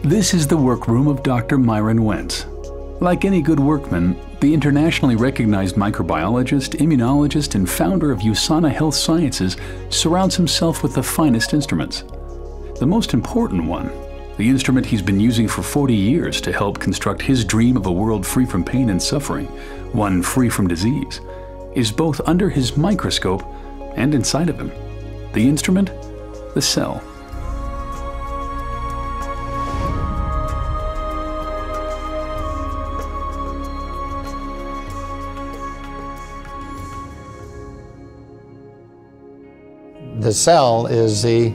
This is the workroom of Dr. Myron Wentz. Like any good workman, the internationally recognized microbiologist, immunologist, and founder of USANA Health Sciences surrounds himself with the finest instruments. The most important one, the instrument he's been using for 40 years to help construct his dream of a world free from pain and suffering, one free from disease, is both under his microscope and inside of him. The instrument, the cell. The cell is the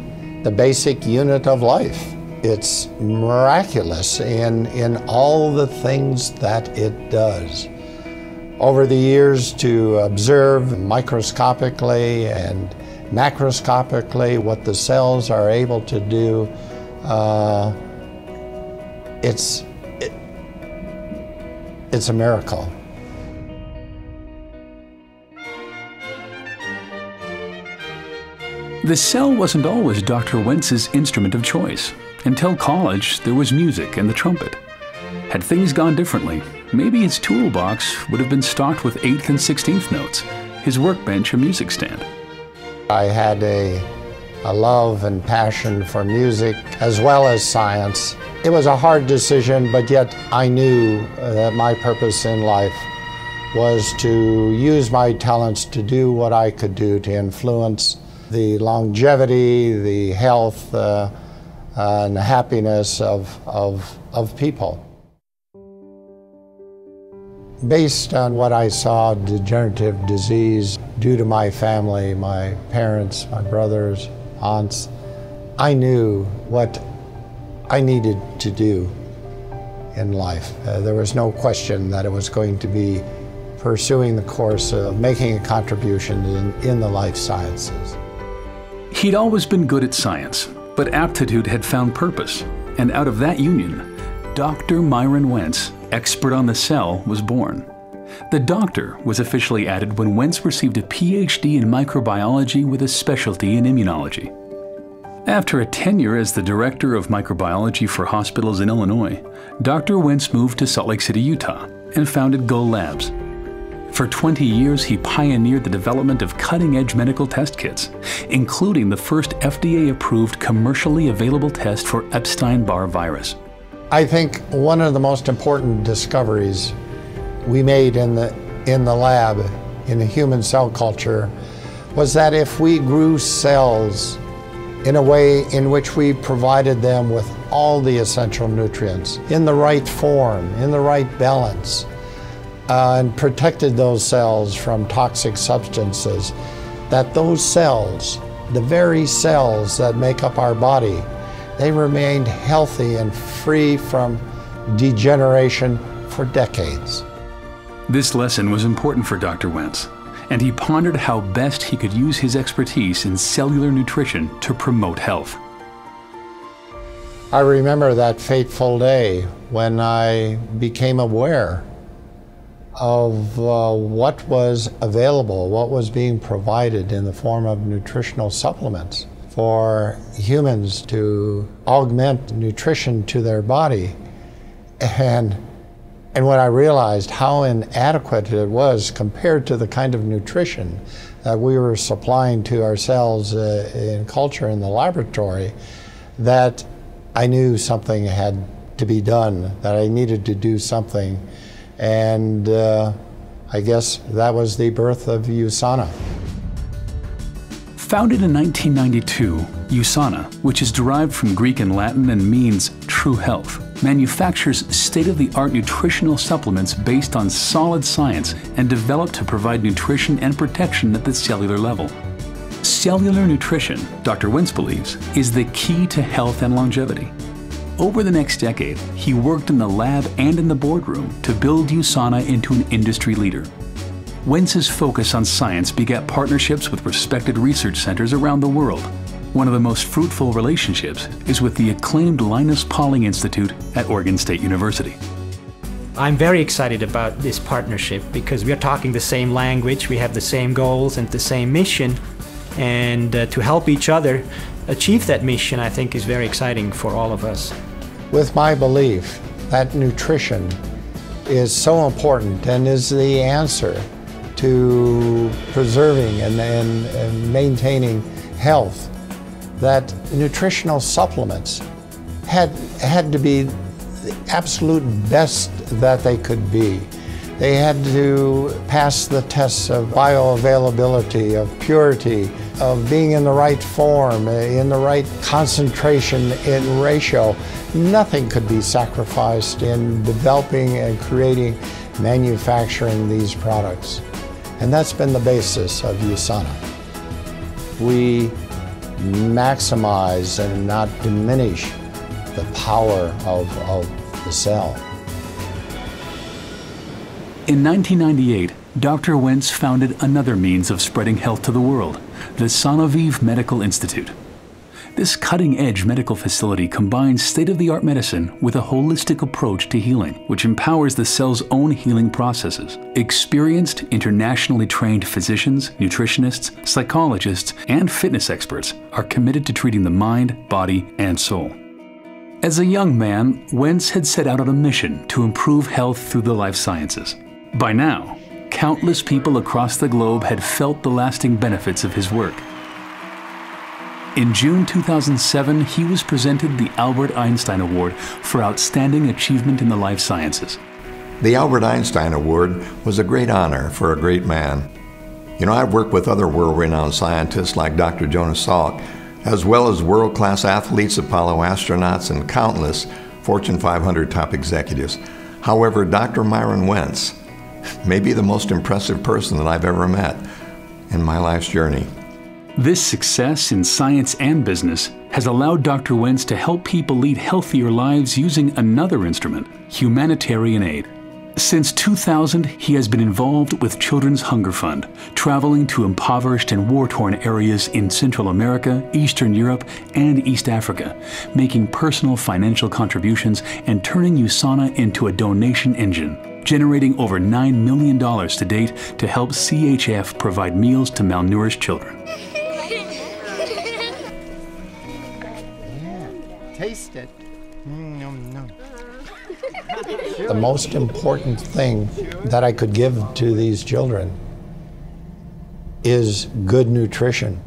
basic unit of life. It's miraculous in all the things that it does. Over the years, to observe microscopically and macroscopically what the cells are able to do, it's a miracle. The cell wasn't always Dr. Wentz's instrument of choice. Until college, there was music and the trumpet. Had things gone differently, maybe his toolbox would have been stocked with 8th and 16th notes, his workbench a music stand. I had a love and passion for music as well as science. It was a hard decision, but yet I knew that my purpose in life was to use my talents to do what I could do to influence the longevity, the health, and the happiness of people. Based on what I saw, degenerative disease due to my family, my parents, my brothers, aunts, I knew what I needed to do in life. There was no question that it was going to be pursuing the course of making a contribution in the life sciences. He'd always been good at science, but aptitude had found purpose, and out of that union, Dr. Myron Wentz, expert on the cell, was born. The doctor was officially added when Wentz received a PhD in microbiology with a specialty in immunology. After a tenure as the director of microbiology for hospitals in Illinois, Dr. Wentz moved to Salt Lake City, Utah, and founded Go Labs. For 20 years, he pioneered the development of cutting-edge medical test kits, including the first FDA-approved commercially available test for Epstein-Barr virus. I think one of the most important discoveries we made in the lab, in the human cell culture, was that if we grew cells in a way in which we provided them with all the essential nutrients, in the right form, in the right balance, and protected those cells from toxic substances, that those cells, the very cells that make up our body, they remained healthy and free from degeneration for decades. This lesson was important for Dr. Wentz, and he pondered how best he could use his expertise in cellular nutrition to promote health. I remember that fateful day when I became aware of what was available, what was being provided in the form of nutritional supplements for humans to augment nutrition to their body. And when I realized how inadequate it was compared to the kind of nutrition that we were supplying to ourselves in culture in the laboratory, that I knew something had to be done, that I needed to do something. And I guess that was the birth of USANA. Founded in 1992, USANA, which is derived from Greek and Latin and means true health, manufactures state-of-the-art nutritional supplements based on solid science and developed to provide nutrition and protection at the cellular level. Cellular nutrition, Dr. Wentz believes, is the key to health and longevity. Over the next decade, he worked in the lab and in the boardroom to build USANA into an industry leader. Wentz's focus on science begat partnerships with respected research centers around the world. One of the most fruitful relationships is with the acclaimed Linus Pauling Institute at Oregon State University. I'm very excited about this partnership because we are talking the same language, we have the same goals and the same mission, and to help each other achieve that mission, I think, is very exciting for all of us. with my belief that nutrition is so important and is the answer to preserving and maintaining health, that nutritional supplements had to be the absolute best that they could be. They had to pass the tests of bioavailability, of purity, of being in the right form, in the right concentration and ratio. Nothing could be sacrificed in developing and creating, manufacturing these products. And that's been the basis of USANA. We maximize and not diminish the power of the cell. In 1998, Dr. Wentz founded another means of spreading health to the world, the Sanoviv Medical Institute. This cutting-edge medical facility combines state-of-the-art medicine with a holistic approach to healing, which empowers the cell's own healing processes. Experienced, internationally trained physicians, nutritionists, psychologists, and fitness experts are committed to treating the mind, body, and soul. As a young man, Wentz had set out on a mission to improve health through the life sciences. By now, countless people across the globe had felt the lasting benefits of his work. In June 2007, he was presented the Albert Einstein Award for Outstanding Achievement in the Life Sciences. The Albert Einstein Award was a great honor for a great man. You know, I've worked with other world-renowned scientists like Dr. Jonas Salk, as well as world-class athletes, Apollo astronauts, and countless Fortune 500 top executives. However, Dr. Myron Wentz may be the most impressive person that I've ever met in my life's journey. This success in science and business has allowed Dr. Wentz to help people lead healthier lives using another instrument, humanitarian aid. Since 2000, he has been involved with Children's Hunger Fund, traveling to impoverished and war-torn areas in Central America, Eastern Europe, and East Africa, making personal financial contributions and turning USANA into a donation engine, generating over $9 million to date to help CHF provide meals to malnourished children. Taste it. The most important thing that I could give to these children is good nutrition.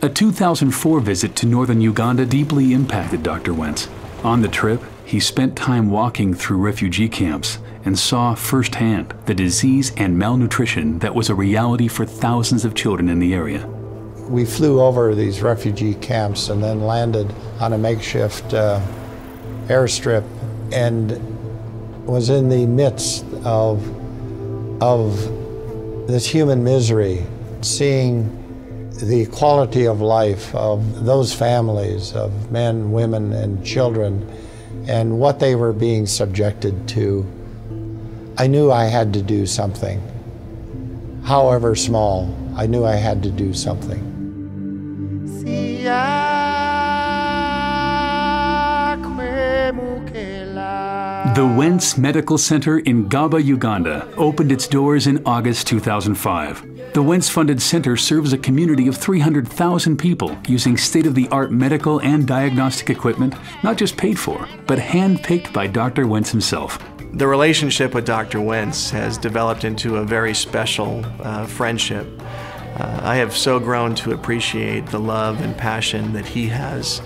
A 2004 visit to northern Uganda deeply impacted Dr. Wentz. On the trip, he spent time walking through refugee camps and saw firsthand the disease and malnutrition that was a reality for thousands of children in the area. We flew over these refugee camps and then landed on a makeshift airstrip and was in the midst of this human misery, seeing the quality of life of those families of men, women, and children and what they were being subjected to. I knew I had to do something. However small, I knew I had to do something. The Wentz Medical Center in Gaba, Uganda, opened its doors in August 2005. The Wentz-funded center serves a community of 300,000 people using state-of-the-art medical and diagnostic equipment, not just paid for, but hand-picked by Dr. Wentz himself. The relationship with Dr. Wentz has developed into a very special friendship. I have so grown to appreciate the love and passion that he has.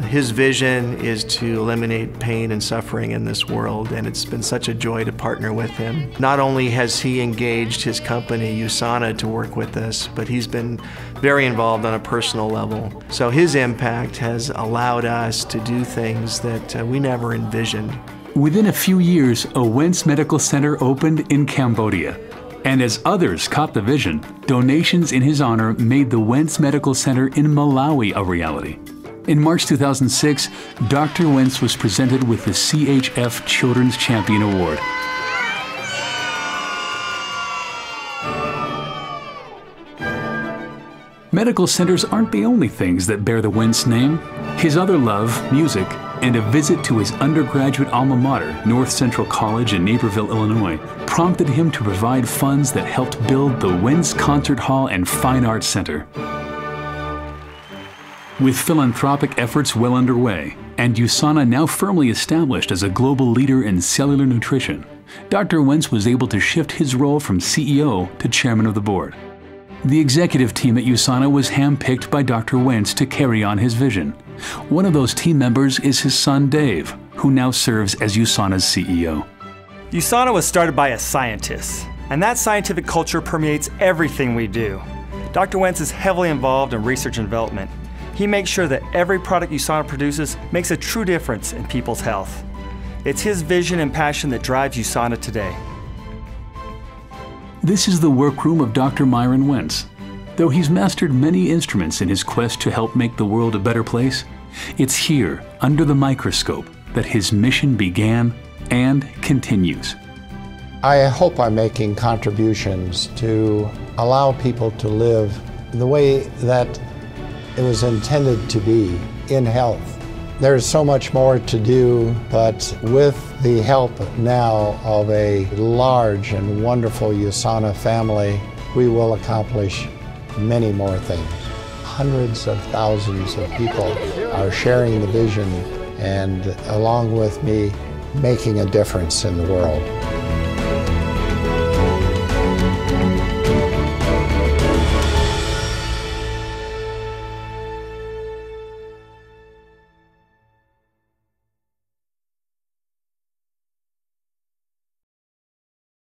His vision is to eliminate pain and suffering in this world, and it's been such a joy to partner with him. Not only has he engaged his company, USANA, to work with us, but he's been very involved on a personal level. So his impact has allowed us to do things that we never envisioned. Within a few years, a Wentz Medical Center opened in Cambodia. And as others caught the vision, donations in his honor made the Wentz Medical Center in Malawi a reality. In March 2006, Dr. Wentz was presented with the CHF Children's Champion Award. Medical centers aren't the only things that bear the Wentz name. His other love, music, and a visit to his undergraduate alma mater, North Central College in Naperville, Illinois, prompted him to provide funds that helped build the Wentz Concert Hall and Fine Arts Center. With philanthropic efforts well underway, And USANA now firmly established as a global leader in cellular nutrition, Dr. Wentz was able to shift his role from CEO to chairman of the board. The executive team at USANA was handpicked by Dr. Wentz to carry on his vision. One of those team members is his son Dave, who now serves as USANA's CEO. USANA was started by a scientist, and that scientific culture permeates everything we do. Dr. Wentz is heavily involved in research and development. He makes sure that every product USANA produces makes a true difference in people's health. It's his vision and passion that drives USANA today. This is the workroom of Dr. Myron Wentz. Though he's mastered many instruments in his quest to help make the world a better place, it's here, under the microscope, that his mission began and continues. I hope I'm making contributions to allow people to live the way that it was intended to be, in health. There's so much more to do, but with the help now of a large and wonderful USANA family, we will accomplish many more things. Hundreds of thousands of people are sharing the vision and, along with me, making a difference in the world.